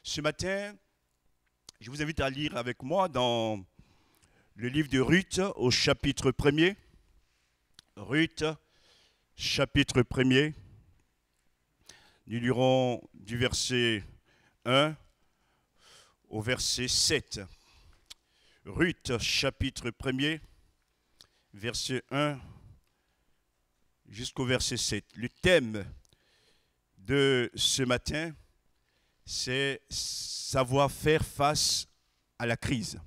Ce matin, je vous invite à lire avec moi dans le livre de Ruth au chapitre 1er. Ruth, chapitre 1er. Nous lirons du verset 1 au verset 7. Ruth, chapitre 1er, verset 1 jusqu'au verset 7. Le thème de ce matin, c'est savoir faire face à la crise.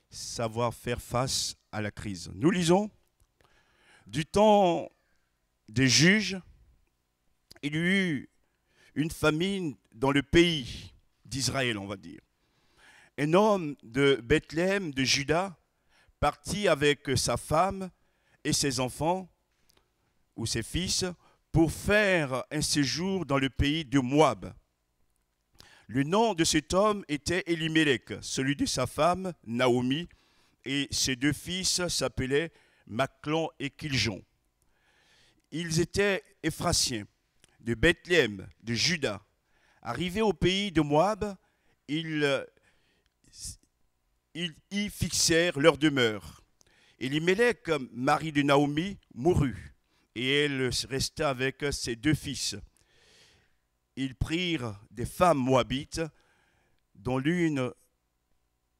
Savoir faire face à la crise. Nous lisons, du temps des juges, il y eut une famine dans le pays d'Israël, on va dire. Un homme de Bethléem, de Juda, partit avec sa femme et ses enfants, ou ses fils, pour faire un séjour dans le pays de Moab. Le nom de cet homme était Elimelech, celui de sa femme, Naomi, et ses deux fils s'appelaient Machlon et Kiljon. Ils étaient Éphrasiens, de Bethléem, de Juda. Arrivés au pays de Moab, ils y fixèrent leur demeure. Elimelech, mari de Naomi, mourut, et elle resta avec ses deux fils. Ils prirent des femmes moabites, dont l'une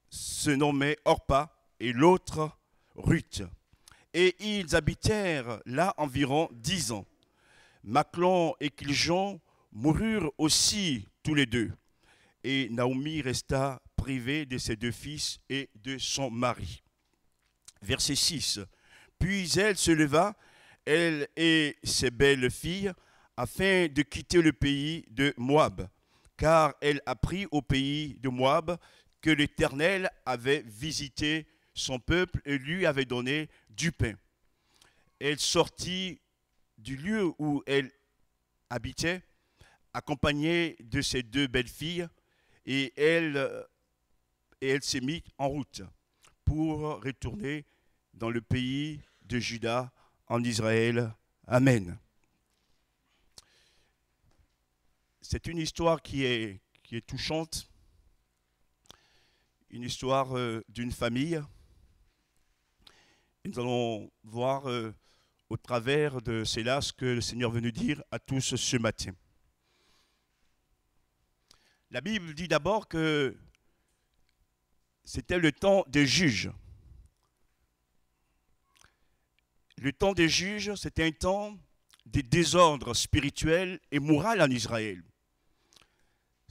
se nommait Orpa et l'autre Ruth. Et ils habitèrent là environ 10 ans. Machlon et Kiljon moururent aussi tous les deux. Et Naomi resta privée de ses deux fils et de son mari. Verset 6. Puis elle se leva, elle et ses belles filles, afin de quitter le pays de Moab, car elle apprit au pays de Moab que l'Éternel avait visité son peuple et lui avait donné du pain. Elle sortit du lieu où elle habitait, accompagnée de ses deux belles filles, et elle s'est mise en route pour retourner dans le pays de Juda, en Israël. Amen. C'est une histoire qui est touchante, une histoire d'une famille. Et nous allons voir au travers de cela ce que le Seigneur veut nous dire à tous ce matin. La Bible dit d'abord que c'était le temps des juges. Le temps des juges, c'était un temps de désordre spirituel et moral en Israël.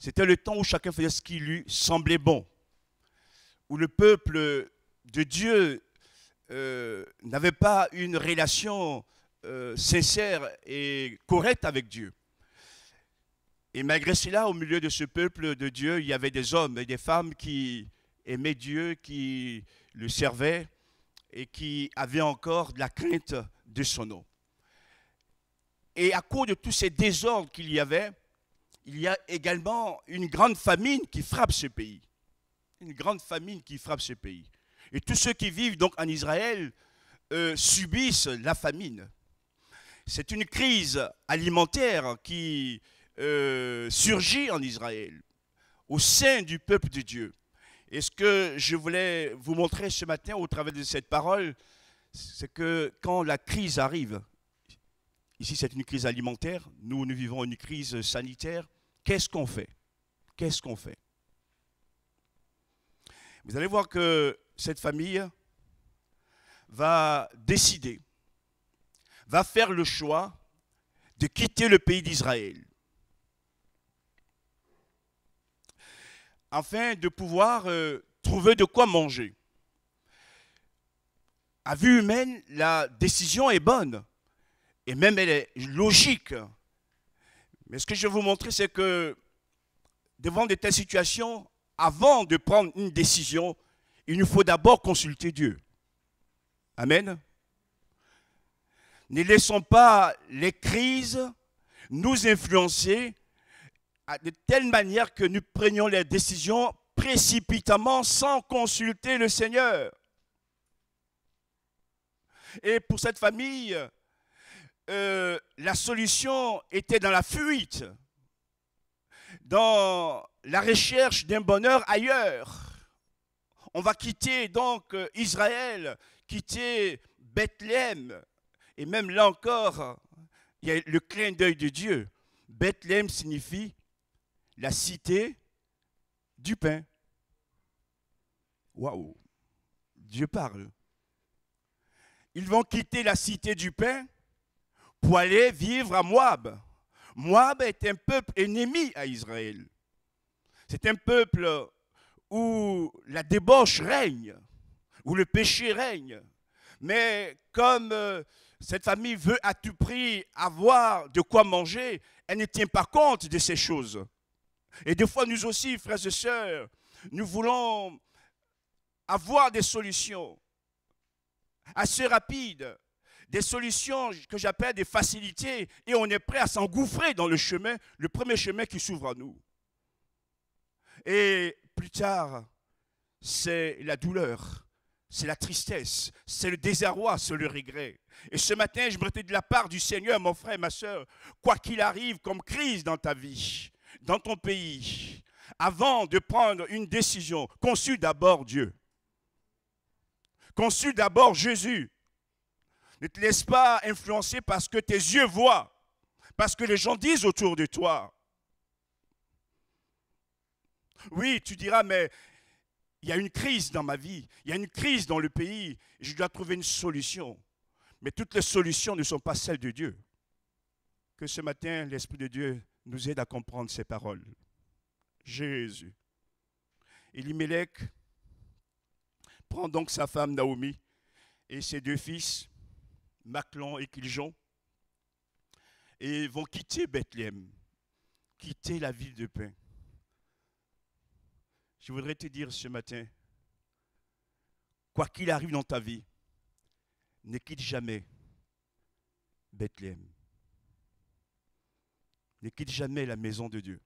C'était le temps où chacun faisait ce qui lui semblait bon, où le peuple de Dieu n'avait pas une relation sincère et correcte avec Dieu. Et malgré cela, au milieu de ce peuple de Dieu, il y avait des hommes et des femmes qui aimaient Dieu, qui le servaient et qui avaient encore de la crainte de son nom. Et à cause de tous ces désordres qu'il y avait, il y a également une grande famine qui frappe ce pays. Une grande famine qui frappe ce pays. Et tous ceux qui vivent donc en Israël subissent la famine. C'est une crise alimentaire qui surgit en Israël, au sein du peuple de Dieu. Et ce que je voulais vous montrer ce matin au travers de cette parole, c'est que quand la crise arrive, ici c'est une crise alimentaire, nous vivons une crise sanitaire, qu'est-ce qu'on fait? Qu'est-ce qu'on fait? Vous allez voir que cette famille va décider, va faire le choix de quitter le pays d'Israël, afin de pouvoir trouver de quoi manger. À vue humaine, la décision est bonne, et même elle est logique. Mais ce que je vais vous montrer, c'est que devant de telles situations, avant de prendre une décision, il nous faut d'abord consulter Dieu. Amen. Ne laissons pas les crises nous influencer de telle manière que nous prenions les décisions précipitamment sans consulter le Seigneur. Et pour cette famille, la solution était dans la fuite. dans la recherche d'un bonheur ailleurs. On va quitter donc Israël, quitter Bethléem. Et même là encore, il y a le clin d'œil de Dieu. Bethléem signifie la cité du pain. Waouh! Dieu parle. Ils vont quitter la cité du pain pour aller vivre à Moab. Moab est un peuple ennemi à Israël. C'est un peuple où la débauche règne, où le péché règne. Mais comme cette famille veut à tout prix avoir de quoi manger, elle ne tient pas compte de ces choses. Et des fois, nous aussi, frères et sœurs, nous voulons avoir des solutions assez rapides, des solutions que j'appelle des facilités, et on est prêt à s'engouffrer dans le chemin, le premier chemin qui s'ouvre à nous. Et plus tard, c'est la douleur, c'est la tristesse, c'est le désarroi, c'est le regret. Et ce matin, je me dis de la part du Seigneur, mon frère et ma soeur, quoi qu'il arrive comme crise dans ta vie, dans ton pays, avant de prendre une décision, consulte d'abord Dieu. Consulte d'abord Jésus. Ne te laisse pas influencer parce que tes yeux voient, parce que les gens disent autour de toi. Oui, tu diras, mais il y a une crise dans ma vie, il y a une crise dans le pays, je dois trouver une solution. Mais toutes les solutions ne sont pas celles de Dieu. Que ce matin, l'Esprit de Dieu nous aide à comprendre ces paroles. Jésus. Elimelech prend donc sa femme Naomi et ses deux fils, Machlon et Kiljon, et vont quitter Bethléem, quitter la ville de pain. Je voudrais te dire ce matin, quoi qu'il arrive dans ta vie, ne quitte jamais Bethléem. Ne quitte jamais la maison de Dieu.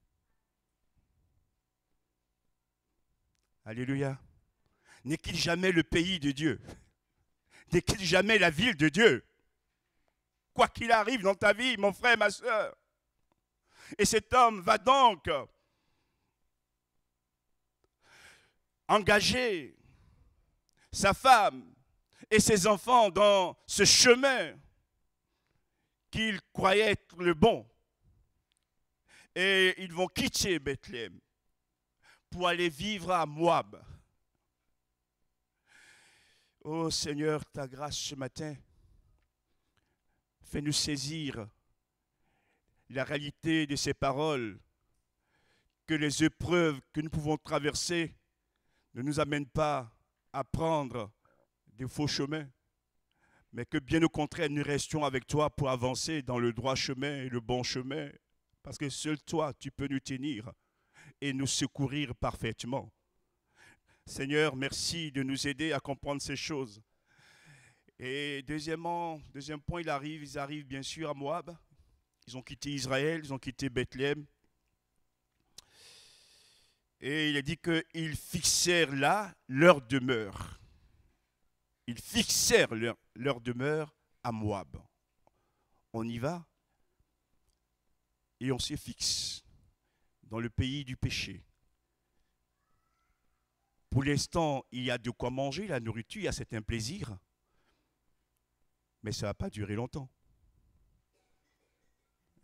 Alléluia. Ne quitte jamais le pays de Dieu. Ne quitte jamais la ville de Dieu. Quoi qu'il arrive dans ta vie, mon frère, ma soeur. Et cet homme va donc engager sa femme et ses enfants dans ce chemin qu'il croyait être le bon. Et ils vont quitter Bethléem pour aller vivre à Moab. Oh Seigneur, ta grâce ce matin, fais-nous saisir la réalité de ces paroles, que les épreuves que nous pouvons traverser ne nous amènent pas à prendre de faux chemins, mais que bien au contraire, nous restions avec toi pour avancer dans le droit chemin et le bon chemin, parce que seul toi, tu peux nous tenir et nous secourir parfaitement. Seigneur, merci de nous aider à comprendre ces choses. Et deuxième point, ils arrivent bien sûr à Moab. Ils ont quitté Israël, ils ont quitté Bethléem. Et il est dit qu'ils fixèrent là leur demeure. Ils fixèrent leur demeure à Moab. On y va et on se fixe dans le pays du péché. Pour l'instant, il y a de quoi manger, la nourriture, il y a certain plaisir. Mais ça ne va pas durer longtemps.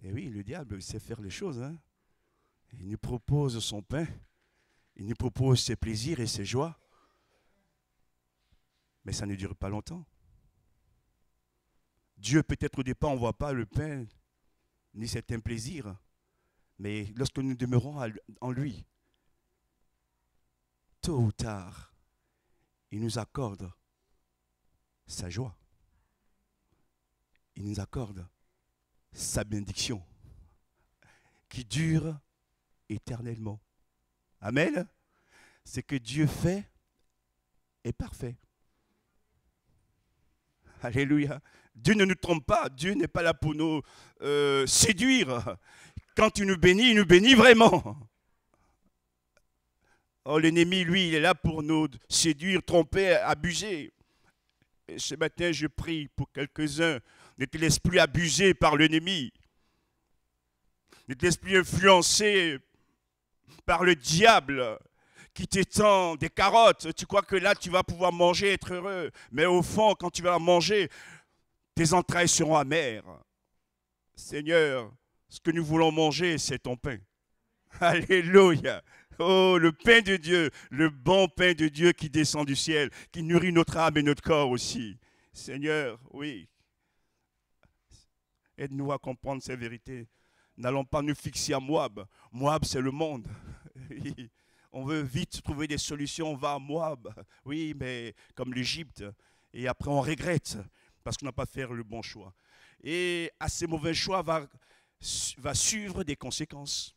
Et oui, le diable sait faire les choses. Hein? Il nous propose son pain, il nous propose ses plaisirs et ses joies. Mais ça ne dure pas longtemps. Dieu, peut-être au départ, on ne voit pas le pain, ni certains plaisirs. Mais lorsque nous demeurons en lui, tôt ou tard, il nous accorde sa joie. Il nous accorde sa bénédiction qui dure éternellement. Amen. Ce que Dieu fait est parfait. Alléluia. Dieu ne nous trompe pas. Dieu n'est pas là pour nous séduire. Quand il nous bénit vraiment. Oh, l'ennemi, lui, il est là pour nous séduire, tromper, abuser. Et ce matin, je prie pour quelques-uns. Ne te laisse plus abuser par l'ennemi. Ne te laisse plus influencer par le diable qui t'étend des carottes. Tu crois que là, tu vas pouvoir manger, être heureux. Mais au fond, quand tu vas manger, tes entrailles seront amères. Seigneur, ce que nous voulons manger, c'est ton pain. Alléluia. Oh, le pain de Dieu, le bon pain de Dieu qui descend du ciel, qui nourrit notre âme et notre corps aussi. Seigneur, oui. Aide-nous à comprendre ces vérités. N'allons pas nous fixer à Moab. Moab, c'est le monde. On veut vite trouver des solutions, on va à Moab. Oui, mais comme l'Égypte. Et après, on regrette parce qu'on n'a pas fait le bon choix. Et à ces mauvais choix va suivre des conséquences.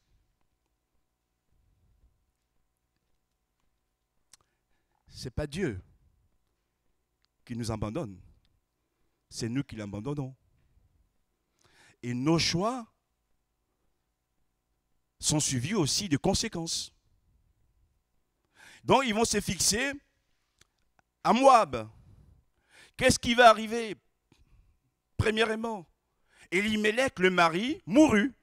Ce n'est pas Dieu qui nous abandonne. C'est nous qui l'abandonnons. Et nos choix sont suivis aussi de conséquences. Donc, ils vont se fixer à Moab. Qu'est-ce qui va arriver? Premièrement, Elimelech, le mari, mourut.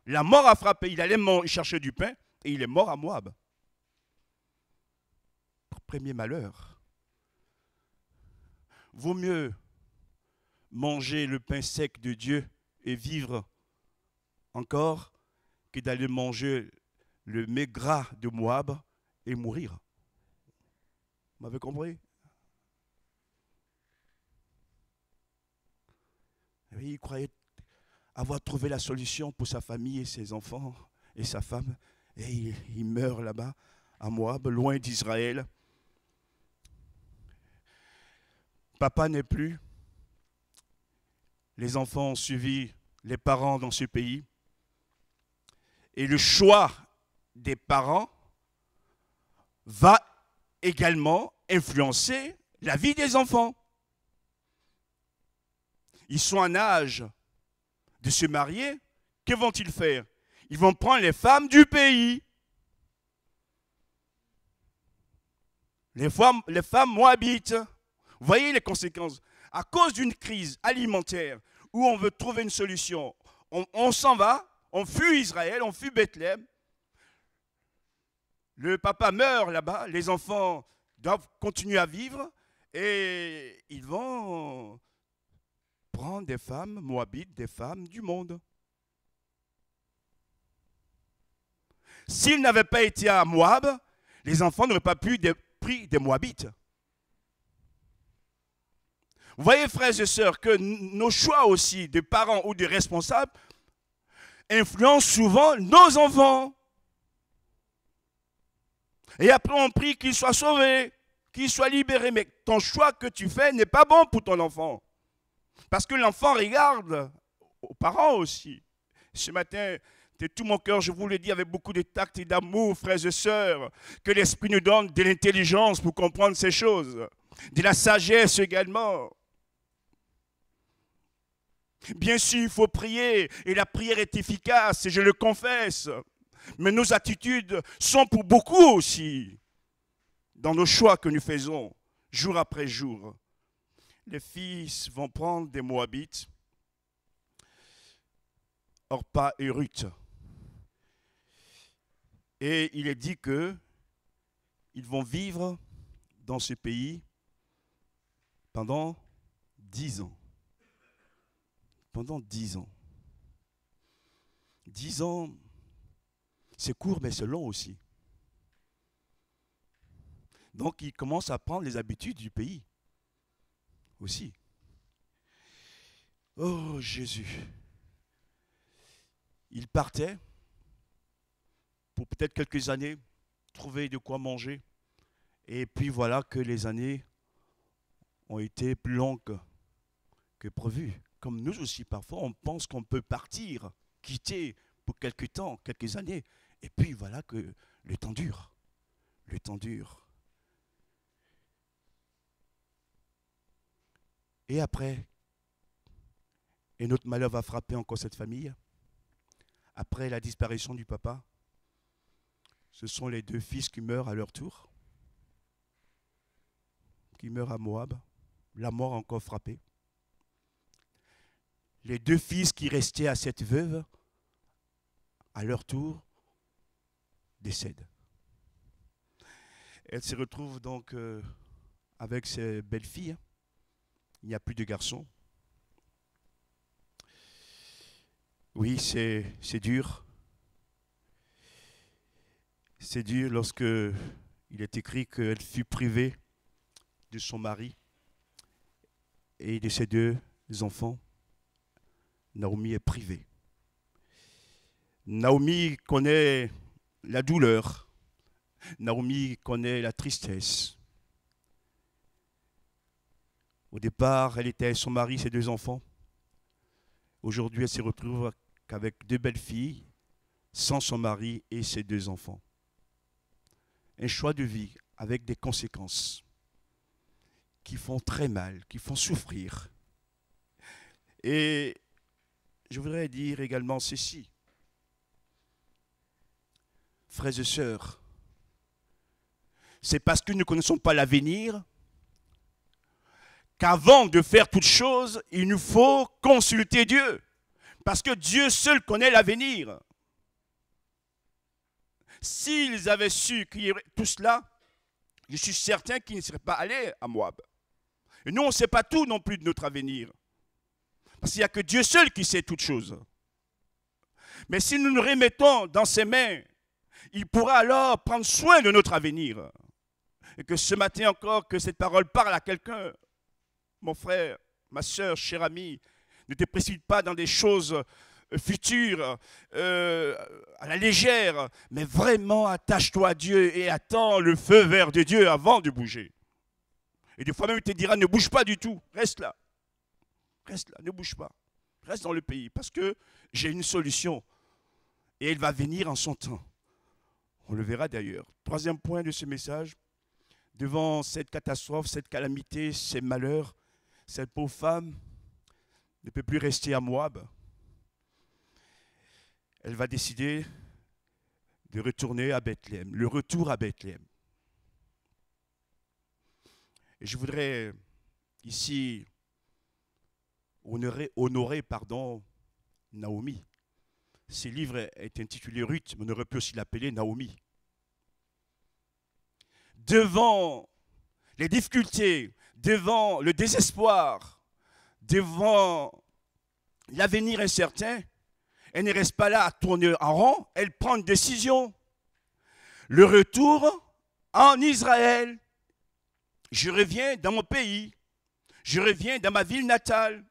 La mort a frappé. Il allait chercher du pain et il est mort à Moab. Premier malheur. Vaut mieux manger le pain sec de Dieu et vivre encore que d'aller manger le mets gras de Moab et mourir. Vous m'avez compris? Oui, il croyait avoir trouvé la solution pour sa famille et ses enfants et sa femme. Et il meurt là-bas, à Moab, loin d'Israël. Papa n'est plus. Les enfants ont suivi les parents dans ce pays. Et le choix des parents va également influencer la vie des enfants. Ils sont en âge de se marier. Que vont-ils faire? Ils vont prendre les femmes du pays. Les femmes moabites. Vous voyez les conséquences. À cause d'une crise alimentaire où on veut trouver une solution, on s'en va, on fuit Israël, on fuit Bethléem. Le papa meurt là-bas, les enfants doivent continuer à vivre et ils vont prendre des femmes moabites, des femmes du monde. S'ils n'avaient pas été à Moab, les enfants n'auraient pas pu être pris des Moabites. Vous voyez, frères et sœurs, que nos choix aussi de parents ou de responsables influencent souvent nos enfants. Et après, on prie qu'il soit sauvé, qu'il soit libéré. Mais ton choix que tu fais n'est pas bon pour ton enfant. Parce que l'enfant regarde aux parents aussi. Ce matin, de tout mon cœur, je vous le dis avec beaucoup de tact et d'amour, frères et sœurs, que l'Esprit nous donne de l'intelligence pour comprendre ces choses, de la sagesse également. Bien sûr, il faut prier, et la prière est efficace, et je le confesse. Mais nos attitudes sont pour beaucoup aussi, dans nos choix que nous faisons, jour après jour. Les fils vont prendre des Moabites, Orpa et Ruth. Et il est dit qu'ils vont vivre dans ce pays pendant 10 ans. Pendant 10 ans. 10 ans, c'est court, mais c'est long aussi. Donc, ils commencent à prendre les habitudes du pays aussi. Oh, Jésus. Ils partaient pour peut-être quelques années, trouver de quoi manger. Et puis voilà que les années ont été plus longues que prévu. Comme nous aussi, parfois, on pense qu'on peut partir, quitter pour quelques temps, quelques années. Et puis voilà que le temps dure. Le temps dure. Et après, et notre malheur va frapper encore cette famille. Après la disparition du papa, ce sont les 2 fils qui meurent à leur tour, qui meurent à Moab. La mort a encore frappé. Les 2 fils qui restaient à cette veuve, à leur tour, décède. Elle se retrouve donc avec ses belles-filles. Il n'y a plus de garçons. Oui, c'est dur. C'est dur lorsque il est écrit qu'elle fut privée de son mari et de ses 2 enfants. Naomi est privée. Naomi connaît la douleur. Naomi connaît la tristesse. Au départ, elle était avec son mari, ses 2 enfants. Aujourd'hui, elle se retrouve qu'avec 2 belles filles, sans son mari et ses 2 enfants. Un choix de vie avec des conséquences qui font très mal, qui font souffrir. Et je voudrais dire également ceci. Frères et sœurs, c'est parce que nous ne connaissons pas l'avenir qu'avant de faire toute chose, il nous faut consulter Dieu. Parce que Dieu seul connaît l'avenir. S'ils avaient su qu'il y aurait tout cela, je suis certain qu'ils ne seraient pas allés à Moab. Et nous, on ne sait pas tout non plus de notre avenir. Parce qu'il n'y a que Dieu seul qui sait toutes choses. Mais si nous nous remettons dans ses mains, il pourra alors prendre soin de notre avenir. Et que ce matin encore, que cette parole parle à quelqu'un. Mon frère, ma soeur, cher ami, ne te précipite pas dans des choses futures, à la légère, mais vraiment attache-toi à Dieu et attends le feu vert de Dieu avant de bouger. Et des fois même, il te dira, ne bouge pas du tout, reste là. Reste là, ne bouge pas. Reste dans le pays, parce que j'ai une solution. Et elle va venir en son temps. On le verra d'ailleurs. 3e point de ce message, devant cette catastrophe, cette calamité, ces malheurs, cette pauvre femme ne peut plus rester à Moab. Elle va décider de retourner à Bethléem, le retour à Bethléem. Et je voudrais ici honorer Naomi. Ce livre est intitulé Ruth, mais on aurait pu aussi l'appeler Naomi. Devant les difficultés, devant le désespoir, devant l'avenir incertain, elle ne reste pas là à tourner en rond, elle prend une décision. Le retour en Israël. Je reviens dans mon pays, je reviens dans ma ville natale.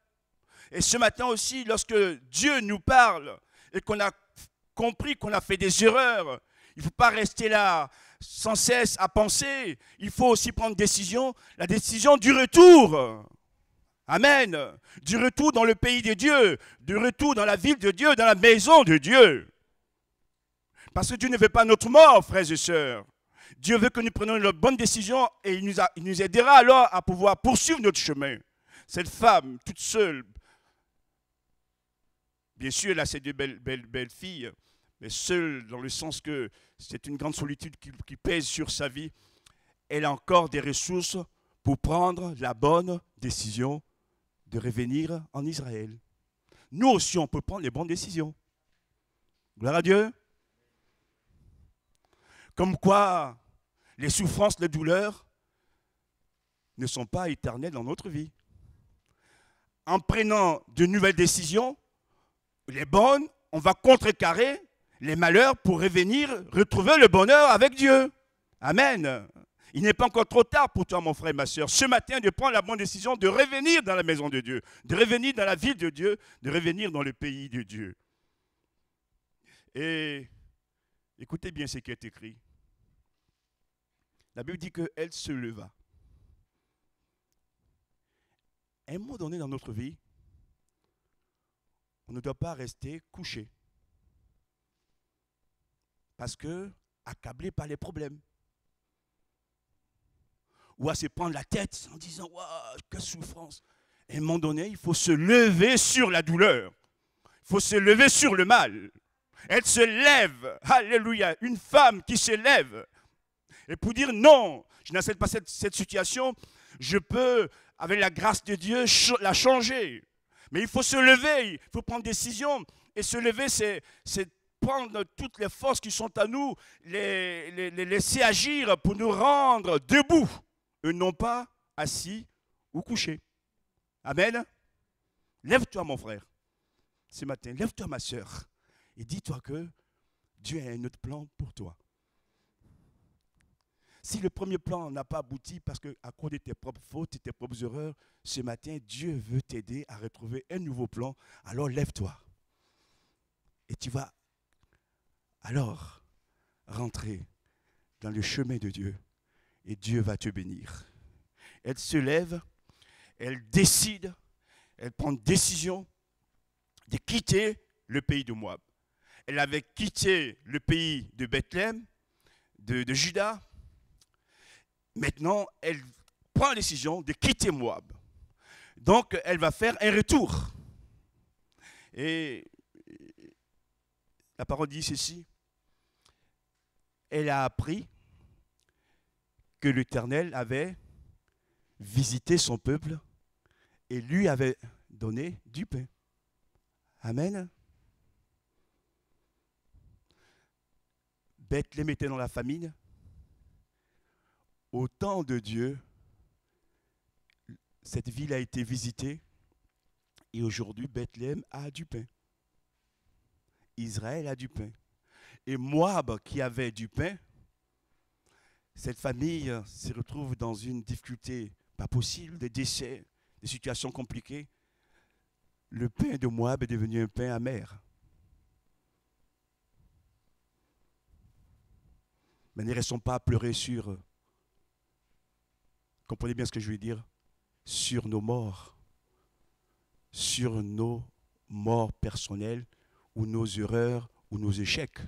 Et ce matin aussi, lorsque Dieu nous parle et qu'on a compris qu'on a fait des erreurs, il ne faut pas rester là sans cesse à penser. Il faut aussi prendre décision, la décision du retour. Amen. Du retour dans le pays de Dieu, du retour dans la ville de Dieu, dans la maison de Dieu. Parce que Dieu ne veut pas notre mort, frères et sœurs. Dieu veut que nous prenions une bonne décision et il nous aidera alors à pouvoir poursuivre notre chemin. Cette femme, toute seule, bien sûr, elle a ses 2 belles filles, mais seule dans le sens que c'est une grande solitude qui pèse sur sa vie. Elle a encore des ressources pour prendre la bonne décision de revenir en Israël. Nous aussi, on peut prendre les bonnes décisions. Gloire à Dieu. Comme quoi, les souffrances, les douleurs ne sont pas éternelles dans notre vie. En prenant de nouvelles décisions, les bonnes, on va contrecarrer les malheurs pour revenir retrouver le bonheur avec Dieu. Amen. Il n'est pas encore trop tard pour toi, mon frère et ma soeur, ce matin de prendre la bonne décision de revenir dans la maison de Dieu, de revenir dans la ville de Dieu, de revenir dans le pays de Dieu. Et écoutez bien ce qui est écrit. La Bible dit qu'elle se leva. À un moment donné dans notre vie, on ne doit pas rester couché. Parce que, accablé par les problèmes. Ou à se prendre la tête en disant, waouh, quelle souffrance. À un moment donné, il faut se lever sur la douleur. Il faut se lever sur le mal. Elle se lève. Alléluia. Une femme qui se lève. Et pour dire non, je n'accepte pas cette situation, je peux, avec la grâce de Dieu, la changer. Mais il faut se lever, il faut prendre décision. Et se lever, c'est prendre toutes les forces qui sont à nous, les laisser agir pour nous rendre debout, et non pas assis ou couchés. Amen. Lève-toi, mon frère, ce matin. Lève-toi, ma soeur, et dis-toi que Dieu a un autre plan pour toi. Si le premier plan n'a pas abouti parce qu'à cause de tes propres fautes et tes propres erreurs, ce matin, Dieu veut t'aider à retrouver un nouveau plan. Alors lève-toi. Et tu vas alors rentrer dans le chemin de Dieu. Et Dieu va te bénir. Elle se lève, elle décide, elle prend une décision de quitter le pays de Moab. Elle avait quitté le pays de Bethléem, de Juda. Maintenant, elle prend la décision de quitter Moab. Donc, elle va faire un retour. Et la parole dit ceci. Elle a appris que l'Éternel avait visité son peuple et lui avait donné du pain. Amen. Bethléem était dans la famine. Au temps de Dieu, cette ville a été visitée et aujourd'hui, Bethléem a du pain. Israël a du pain. Et Moab, qui avait du pain, cette famille se retrouve dans une difficulté pas possible, des décès, des situations compliquées. Le pain de Moab est devenu un pain amer. Mais ne restons pas à pleurer sur, comprenez bien ce que je veux dire, sur nos morts personnelles, ou nos erreurs, ou nos échecs.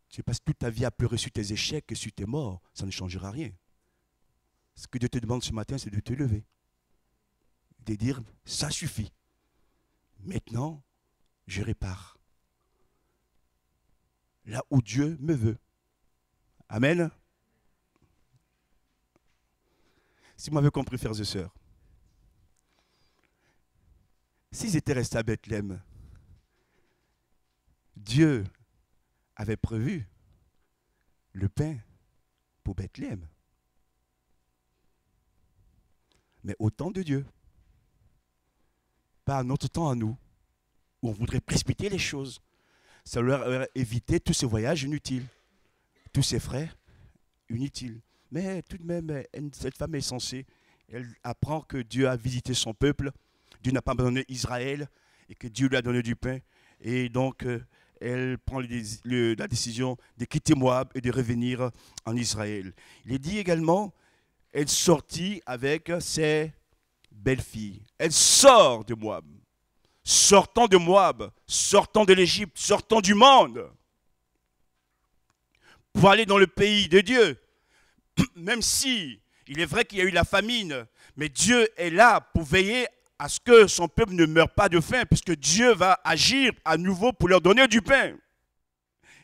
Tu passes toute ta vie à pleurer sur tes échecs et sur tes morts, ça ne changera rien. Ce que Dieu te demande ce matin, c'est de te lever. De dire, ça suffit. Maintenant, je répare. Là où Dieu me veut. Amen. Si vous m'avez compris, frères et sœurs, s'ils étaient restés à Bethléem, Dieu avait prévu le pain pour Bethléem. Mais au temps de Dieu, pas à notre temps à nous, où on voudrait précipiter les choses. Ça leur aurait évité tous ces voyages inutiles, tous ces frais inutiles. Mais tout de même, cette femme est censée, elle apprend que Dieu a visité son peuple, Dieu n'a pas abandonné Israël, et que Dieu lui a donné du pain. Et donc, elle prend la décision de quitter Moab et de revenir en Israël. Il est dit également, elle sortit avec ses belles-filles. Elle sort de Moab. Sortant de Moab, sortant de l'Égypte, sortant du monde, pour aller dans le pays de Dieu. Même si il est vrai qu'il y a eu la famine, mais Dieu est là pour veiller à ce que son peuple ne meure pas de faim, puisque Dieu va agir à nouveau pour leur donner du pain.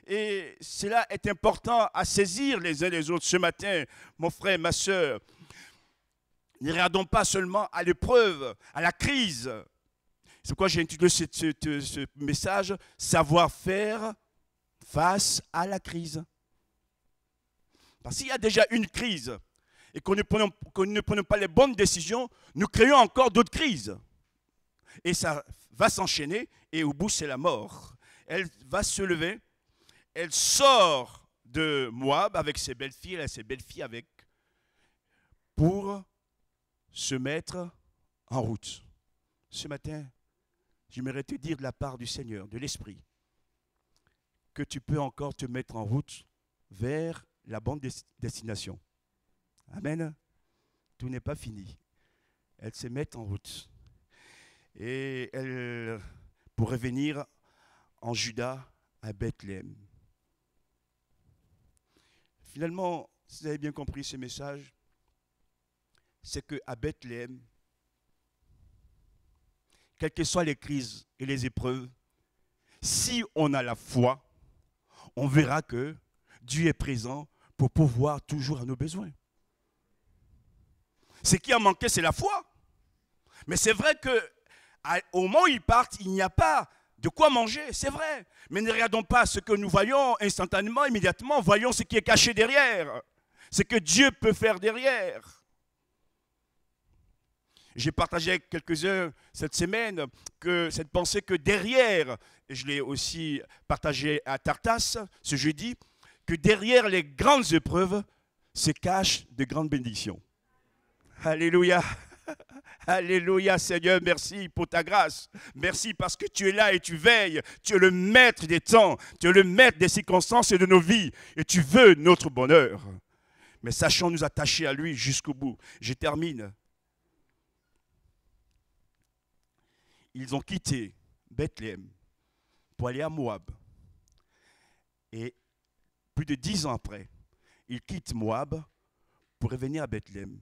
Et cela est important à saisir les uns les autres ce matin, mon frère, ma soeur. Ne regardons pas seulement à l'épreuve, à la crise. C'est pourquoi j'ai intitulé ce message « Savoir faire face à la crise ». Parce qu'il y a déjà une crise et qu'on ne prenons pas les bonnes décisions, nous créons encore d'autres crises. Et ça va s'enchaîner et au bout, c'est la mort. Elle va se lever, elle sort de Moab avec ses belles-filles, elle a ses belles-filles avec, pour se mettre en route. Ce matin, j'aimerais te dire de la part du Seigneur, de l'Esprit, que tu peux encore te mettre en route vers la bonne destination. Amen. Tout n'est pas fini. Elle se met en route. Et elle, pour revenir en Juda, à Bethléem. Finalement, si vous avez bien compris ce message, c'est qu'à Bethléem, quelles que soient les crises et les épreuves, si on a la foi, on verra que Dieu est présent pour pourvoir toujours à nos besoins. Ce qui a manqué, c'est la foi. Mais c'est vrai qu'au moment où ils partent, il n'y a pas de quoi manger, c'est vrai. Mais ne regardons pas ce que nous voyons instantanément, immédiatement. Voyons ce qui est caché derrière. Ce que Dieu peut faire derrière. J'ai partagé avec quelques-uns cette semaine cette pensée que derrière, et je l'ai aussi partagé à Tartas ce jeudi, que derrière les grandes épreuves se cachent de grandes bénédictions. Alléluia. Alléluia Seigneur, merci pour ta grâce. Merci parce que tu es là et tu veilles. Tu es le maître des temps, tu es le maître des circonstances et de nos vies. Et tu veux notre bonheur. Mais sachons nous attacher à lui jusqu'au bout. Je termine. Ils ont quitté Bethléem pour aller à Moab. Et plus de 10 ans après, ils quittent Moab pour revenir à Bethléem.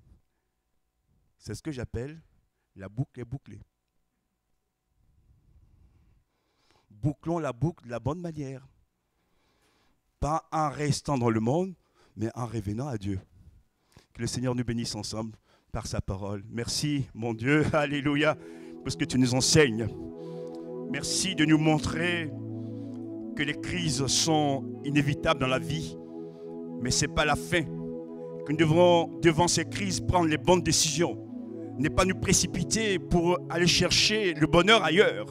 C'est ce que j'appelle la boucle est bouclée. Bouclons la boucle de la bonne manière. Pas en restant dans le monde, mais en revenant à Dieu. Que le Seigneur nous bénisse ensemble par sa parole. Merci, mon Dieu, alléluia, parce que tu nous enseignes. Merci de nous montrer que les crises sont inévitables dans la vie, mais ce n'est pas la fin. Que nous devrons, devant ces crises, prendre les bonnes décisions. Ne pas nous précipiter pour aller chercher le bonheur ailleurs,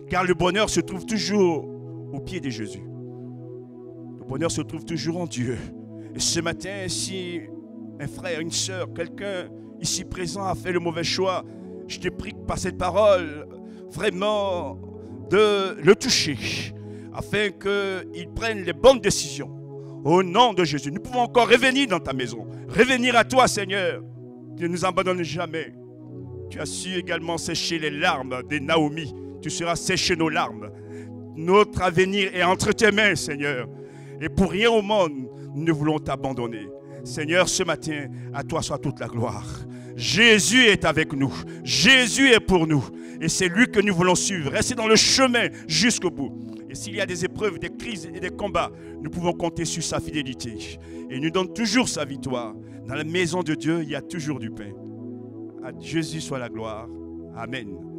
car le bonheur se trouve toujours au pied de Jésus. Le bonheur se trouve toujours en Dieu. Et ce matin, si un frère, une sœur, quelqu'un ici présent a fait le mauvais choix, je te prie par cette parole, vraiment, de le toucher, afin qu'il prenne les bonnes décisions. Au nom de Jésus, nous pouvons encore revenir dans ta maison, revenir à toi, Seigneur. Tu ne nous abandonnes jamais. Tu as su également sécher les larmes de Naomi. Tu seras séché nos larmes. Notre avenir est entre tes mains, Seigneur. Et pour rien au monde, nous ne voulons t'abandonner. Seigneur, ce matin, à toi soit toute la gloire. Jésus est avec nous. Jésus est pour nous. Et c'est lui que nous voulons suivre. Rester dans le chemin jusqu'au bout. Et s'il y a des épreuves, des crises et des combats, nous pouvons compter sur sa fidélité. Et il nous donne toujours sa victoire. Dans la maison de Dieu, il y a toujours du pain. À Jésus soit la gloire. Amen.